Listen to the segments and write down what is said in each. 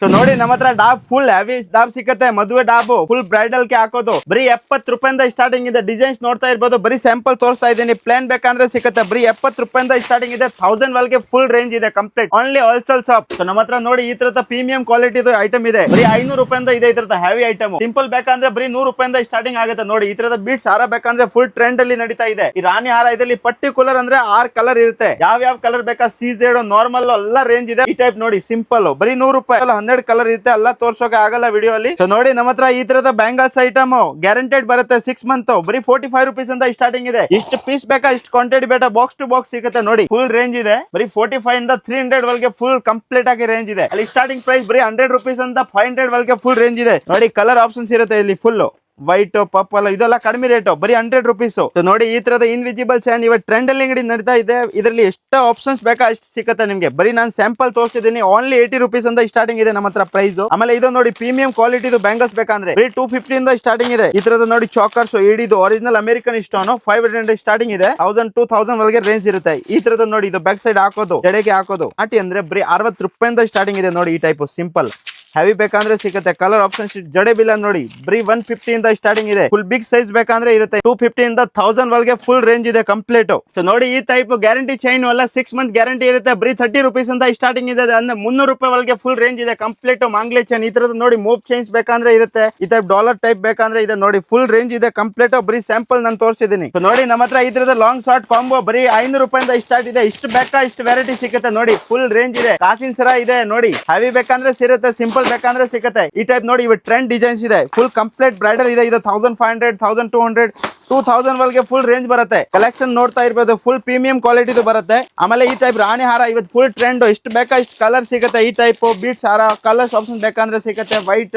So ನೋಡಿ ನಮ್ಮ ಹತ್ರ ಡಾಬ್ ಫುಲ್ ಹೆವಿ ಡಾಬ್ ಸಿಕ್ಕತ್ತೆ. ಮದುವೆ ಡಾಬ್ ಫುಲ್ ಬ್ರೈಡಲ್ ಗೆ ಹಾಕೋದು ಬರೀ 70 ರೂಪಾಯಿಂದ ಸ್ಟಾರ್ಟಿಂಗ್ ಇದೆ. ಡಿಸೈನ್ಸ್ ನೋಡ್ತಾ ಇರ್ಬೋದು, ಬರೀ ಸ್ಯಾಂಪಲ್ ತೋರಿಸ್ತಾ ಇದ್ದೀನಿ. ಪ್ಲೇನ್ ಬೇಕಂದ್ರೆ ಸಿಕ್ಕತ್ತೆ. ಬರೀ 70 ರೂಪಾಯಿಂದ ಸ್ಟಾರ್ಟಿಂಗ್ ಇದೆ. 1000 ವರೆಗೆ ಫುಲ್ ರೇಂಜ್ ಇದೆ complete. Only wholesale shop. So ನಮ್ಮ ಹತ್ರ ನೋಡಿ ಈ ತರದ ಪ್ರೀಮಿಯಂ ಕ್ವಾಲಿಟಿ ಐಟಮ್ ಇದೆ. ಬರೀ 500 ರೂಪಾಯಿಂದ ಇದೆ. ಈ ತರದ ಹೆವಿ ಐಟಮ್. ಸಿಂಪಲ್ ಬೇಕಂದ್ರೆ ಬರೀ 100 ರೂಪಾಯಿಂದ ಸ್ಟಾರ್ಟಿಂಗ್ ಆಗುತ್ತೆ. ನೋಡಿ ಈ ತರದ ಬೀಟ್ಸ್ ಹಾರ ಬೇಕಂದ್ರೆ ಫುಲ್ ಟ್ರೆಂಡ್ ಅಲ್ಲಿ ನಡೀತಾ ಇದೆ. ಈ ರಾಣಿ ಹಾರ ಇದರಲ್ಲಿ ಪರ್ಟಿಕ್ಯುಲರ್ ಅಂದ್ರೆ 6 ಕಲರ್ ಇರುತ್ತೆ. ಯಾವ ಕಲರ್ ಬೇಕಾ, ಸೀಸೆಡ್, ನಾರ್ಮಲ್ ಎಲ್ಲ ರೇಂಜ್ ಇದೆ. ಈ ಟೈಪ್ ನೋಡಿ ಸಿಂಪಲ್ ಬರೀ 100 ರೂಪಾಯಿ 12 ಕಲರ್ ಇರುತ್ತೆ. ಎಲ್ಲ ತೋರ್ಸೋಕೆ ಆಗಲ್ಲ ವಿಡಿಯೋ ಅಲ್ಲಿ. ಸೊ ನೋಡಿ ನಮ್ಮ ಹತ್ರ ಈ ತರದ ಬ್ಯಾಂಗಲ್ಸ್ ಐಟಮ್ ಗ್ಯಾರಂಟೆಡ್ ಬರುತ್ತೆ 6 ಮಂತ್. ಬರೀ 45 ರುಪೀಸ್ ಅಂತ ಸ್ಟಾರ್ಟಿಂಗ್ ಇದೆ. ಇಷ್ಟು ಪೀಸ್ ಬೇಕಾ, ಇಷ್ಟು ಕ್ವಾಂಟಿಟಿ ಬೇಕಾ, ಬಾಕ್ಸ್ ಟು ಬಾಕ್ಸ್ ಸಿಗುತ್ತೆ. ನೋಡಿ ಫುಲ್ ರೇಂಜ್ ಇದೆ. ಬರೀ 45 ಇಂದ 300 ವರೆಗೆ ಫುಲ್ ಕಂಪ್ಲೀಟ್ ಆಗಿ ರೇಂಜ್ ಇದೆ. ಅಲ್ಲಿ ಸ್ಟಾರ್ಟಿಂಗ್ ಪ್ರೈಸ್ ಬರೀ 100 ರುಪೀಸ್ ಅಂತ 500 ವರೆಗೆ ಫುಲ್ ರೇಂಜ್ ಇದೆ. ನೋಡಿ ಕಲರ್ ಆಪ್ಷನ್ಸ್ ಇರುತ್ತೆ ಇಲ್ಲಿ. ಫುಲ್ ವೈಟ್ ಪರ್ಪಲ್ ಇದೆಲ್ಲ ಕಡಿಮೆ ರೇಟ್, ಬರೀ 100 ರುಪೀಸ್. ನೋಡಿ ಈ ತರದ ಇನ್ವಿಜಿಬಲ್ ಸ್ಯಾನ್ ಇವಾಗ ಟ್ರೆಂಡ್ ಅಲ್ಲಿ ಅಂಗಡಿ ನಡೀತಾ ಇದೆ. ಇದರಲ್ಲಿ ಎಷ್ಟು ಆಪ್ಷನ್ಸ್ ಬೇಕಾ ಅಷ್ಟು ಸಿಗುತ್ತೆ ನಿಮ್ಗೆ. ಬರೀ ನಾನು ಸ್ಯಾಂಪಲ್ ತೋರಿಸ್ತಿದ್ದೀನಿ. ಓನ್ಲಿ 80 ರುಪೀಸ್ ಅಂತ ಸ್ಟಾರ್ಟಿಂಗ್ ಇದೆ ನಮ್ಮ ಹತ್ರ ಪ್ರೈಸ್. ಆಮೇಲೆ ಇದು ನೋಡಿ ಪ್ರೀಮಿಯಂ ಕ್ವಾಲಿಟಿ ಬ್ಯಾಂಗಲ್ಸ್ ಬೇಕಂದ್ರೆ ಬರೀ 250 ಇಂದ ಸ್ಟಾರ್ಟಿಂಗ್ ಇದೆ. ಈ ತರದ ನೋಡಿ ಚಾಕರ್ಸ್ ಇಡಿದು ಒರಿಜಿನಲ್ ಅಮೆರಿಕನ್ ಸ್ಟೋನ್ 500 ಸ್ಟಾರ್ಟಿಂಗ್ ಇದೆ. 1000 2000 ವರೆಗೆ ರೇಂಜ್ ಇರುತ್ತೆ. ಈ ತರದ ನೋಡಿ ಇದು ಬ್ಯಾಕ್ ಸೈಡ್ ಹಾಕೋದು, ಜಡೆಗೆ ಹಾಕೋದು ಆಟಿ ಅಂದ್ರೆ ಬರೀ 60 ರೂಪಾಯಿಂದ ಸ್ಟಾರ್ಟಿಂಗ್ ಇದೆ. ನೋಡಿ ಈ ಟೈಪ್ ಸಿಂಪಲ್ ಹೆವಿ ಬೇಕಂದ್ರೆ ಸಿಗುತ್ತೆ. ಕಲರ್ ಆಪ್ಷನ್ಸ್ ಜಡೆ ಬಿಲ್ಲ ನೋಡಿ ಬರೀ 150 ಇಂದ ಸ್ಟಾರ್ಟಿಂಗ್ ಇದೆ. ಫುಲ್ ಬಿಗ್ ಸೈಜ್ ಬೇಕಂದ್ರೆ ಇರುತ್ತೆ 250 ಇಂದ 1000 ವರೆಗೆ ಫುಲ್ ರೇಂಜ್ ಇದೆ ಕಂಪ್ಲೀಟ್. ಸೊ ನೋಡಿ ಈ ಟೈಪ್ ಗ್ಯಾರಂಟಿ ಚೈನ್ ಎಲ್ಲ 6 ಮಂತ್ ಗ್ಯಾರಂಟಿ ಇರುತ್ತೆ. ಬರೀ 30 ರುಪೀಸ್ ಅಂತ ಸ್ಟಾರ್ಟಿಂಗ್ ಇದೆ. ಅಂದ್ರೆ 300 ರೂಪಾಯಿ ವರೆಗೆ ಫುಲ್ ರೇಂಜ್ ಇದೆ ಕಂಪ್ಲೀಟ್. ಮಾಂಗ್ಲೆ ಚೈನ್ ಈ ತರದ ನೋಡಿ ಮೂವ್ ಚೈನ್ಸ್ ಬೇಕಂದ್ರೆ ಇರುತ್ತೆ. ಈ ಟೈಪ್ ಡಾಲರ್ ಟೈಪ್ ಬೇಕಂದ್ರೆ ಇದೆ. ನೋಡಿ ಫುಲ್ ರೇಂಜ್ ಇದೆ ಕಂಪ್ಲೀಟ್. ಬರೀ ಸ್ಯಾಂಪಲ್ ನಾನು ತೋರಿಸಿದ್ದೀನಿ. ನೋಡಿ ನಮ್ಮ ಹತ್ರ ಈ ತರದ ಲಾಂಗ್ ಶಾರ್ಟ್ ಕಾಂಬೋ ಬರೀ 500 ರೂಪಾಯಿಂದ ಸ್ಟಾರ್ಟ್ ಇದೆ. ಇಷ್ಟು ಬೇಕಾ ಇಷ್ಟು ವೆರೈಟಿ ಸಿಗುತ್ತೆ. ನೋಡಿ ಫುಲ್ ರೇಂಜ್ ಇದೆ. ಕಾಸಿನ ಸರ ಇದೆ ನೋಡಿ. ಹೆವಿ ಬೇಕಂದ್ರೆ ಸಿಗುತ್ತೆ, ಸಿಂಪಲ್ ಬೇಕಂದ್ರೆ ಸಿಗುತ್ತೆ. ಈ ಟೈಪ್ ನೋಡಿ ಇವ ಟ್ರೆಂಡ್ ಡಿಸೈನ್ಸ್ ಇದೆ. ಫುಲ್ ಕಂಪ್ಲೀಟ್ ಬ್ರೈಡಲ್ ಇದೆ. ಇದು 1500 1200 2000 ವರೆಗೆ ಫುಲ್ ರೇಂಜ್ ಬರುತ್ತೆ. ಕಲೆಕ್ಷನ್ ನೋಡ್ತಾ ಇರ್ಬೋದು. ಫುಲ್ ಪ್ರೀಮಿಯಂ ಕ್ವಾಲಿಟಿ ಬರುತ್ತೆ. ಆಮೇಲೆ ಈ ಟೈಪ್ ರಾಣಿ ಹಾರ ಇವತ್ತು ಫುಲ್ ಟ್ರೆಂಡ್. ಎಷ್ಟು ಬೇಕಾ ಇಷ್ಟು ಕಲರ್ ಸಿಗುತ್ತೆ. ಈ ಟೈಪ್ ಬೀಟ್ಸ್ ಹಾರ ಕಲರ್ಸ್ ಆಪ್ಷನ್ ಬೇಕಂದ್ರೆ ಸಿಗುತ್ತೆ. ವೈಟ್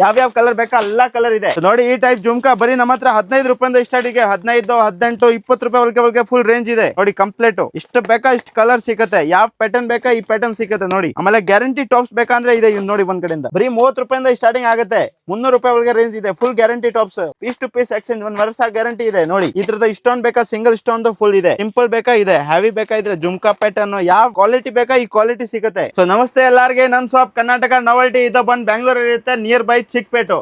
ಯಾವ ಕಲರ್ ಬೇಕಾ ಎಲ್ಲ ಕಲರ್ ಇದೆ. ನೋಡಿ ಈ ಟೈಪ್ ಜುಮ್ಕಾ ಬರೀ ನಮ್ಮ ಹತ್ರ 15 ರೂಪಾಯಿಂದ ಸ್ಟಾರ್ಟಿಗೆ 15 18 20 ರೂಪಾಯಿ ವರೆಗೆ ಫುಲ್ ರೇಂಜ್ ಇದೆ. ನೋಡಿ ಕಂಪ್ಲೀಟ್ ಇಷ್ಟು ಬೇಕಾ ಇಷ್ಟು ಕಲರ್ ಸಿಗುತ್ತೆ. ಯಾವ ಪ್ಯಾಟರ್ನ್ ಬೇಕಾ ಈ ಪ್ಯಾಟರ್ನ್ ಸಿಗುತ್ತೆ. ನೋಡಿ ಆಮೇಲೆ ಗ್ಯಾರಂಟಿ ಟಾಪ್ಸ್ ಬೇಕಂದ್ರೆ ಇದೆ. ನೋಡಿ ಒಂದ್ ಕಡೆಯಿಂದ ಬರೀ 30 ರೂಪಾಯಿಂದ ಸ್ಟಾರ್ಟಿಂಗ್ ಆಗುತ್ತೆ. 300 ರೂಪಾಯಿ ವರೆಗೆ ರೇಂಜ್ ಇದೆ. Full guarantee tops piece to piece exchange 1 ವರ್ಷ ಗ್ಯಾರಂಟಿ ಇದೆ. ನೋಡಿ ಈ ತರದ ಸ್ಟೋನ್ ಬೇಕಾ, ಸಿಂಗಲ್ ಸ್ಟೋನ್ ಫುಲ್ ಇದೆ. ಸಿಂಪಲ್ ಬೇಕಾ ಇದೆ, ಹೆವಿ ಬೇಕಾ ಇದ್ರೆ ಜುಮ್ಕಾ ಪ್ಯಾಟರ್ನ್ ಯಾವ ಕ್ವಾಲಿಟಿ ಬೇಕಾ ಈ ಕ್ವಾಲಿಟಿ ಸಿಗುತ್ತೆ. ಸೊ ನಮಸ್ತೆ ಎಲ್ಲಾರ್ಗೆ. ನಮ್ ಶಾಪ್ ಕರ್ನಾಟಕ ನಾವೆಲ್ಟಿ ಇದು ಬಂದ್ ಬ್ಯಾಂಗ್ಳೂರ್ ಇರುತ್ತೆ. Near by ಚಿಕ್ಕಪೇಟು.